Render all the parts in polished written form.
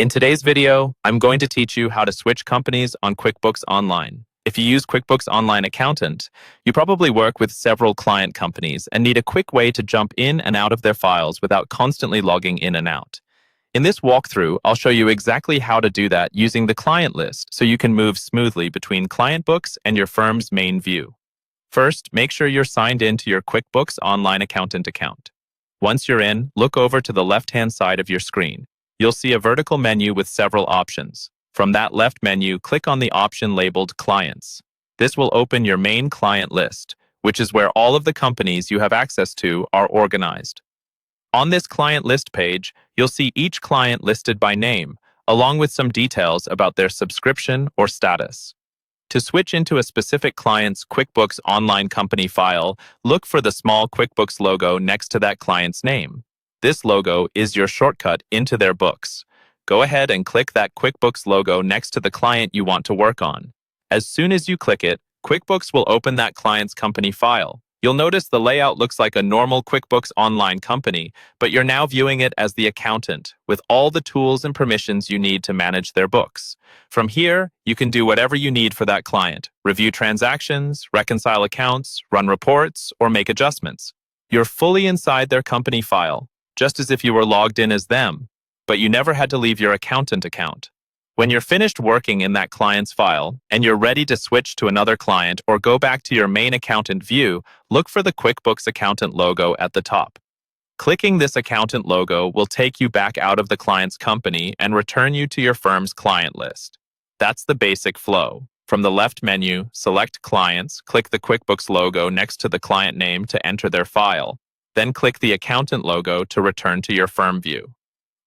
In today's video, I'm going to teach you how to switch companies on QuickBooks Online. If you use QuickBooks Online Accountant, you probably work with several client companies and need a quick way to jump in and out of their files without constantly logging in and out. In this walkthrough, I'll show you exactly how to do that using the client list so you can move smoothly between client books and your firm's main view. First, make sure you're signed in to your QuickBooks Online Accountant account. Once you're in, look over to the left-hand side of your screen. You'll see a vertical menu with several options. From that left menu, click on the option labeled Clients. This will open your main client list, which is where all of the companies you have access to are organized. On this client list page, you'll see each client listed by name, along with some details about their subscription or status. To switch into a specific client's QuickBooks Online company file, look for the small QuickBooks logo next to that client's name. This logo is your shortcut into their books. Go ahead and click that QuickBooks logo next to the client you want to work on. As soon as you click it, QuickBooks will open that client's company file. You'll notice the layout looks like a normal QuickBooks Online company, but you're now viewing it as the accountant, with all the tools and permissions you need to manage their books. From here, you can do whatever you need for that client: review transactions, reconcile accounts, run reports, or make adjustments. You're fully inside their company file, just as if you were logged in as them, but you never had to leave your accountant account. When you're finished working in that client's file and you're ready to switch to another client or go back to your main accountant view, look for the QuickBooks Accountant logo at the top. Clicking this accountant logo will take you back out of the client's company and return you to your firm's client list. That's the basic flow. From the left menu, select Clients, click the QuickBooks logo next to the client name to enter their file. Then click the accountant logo to return to your firm view.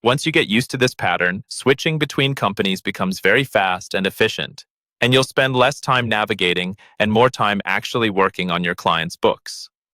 Once you get used to this pattern, switching between companies becomes very fast and efficient, and you'll spend less time navigating and more time actually working on your client's books.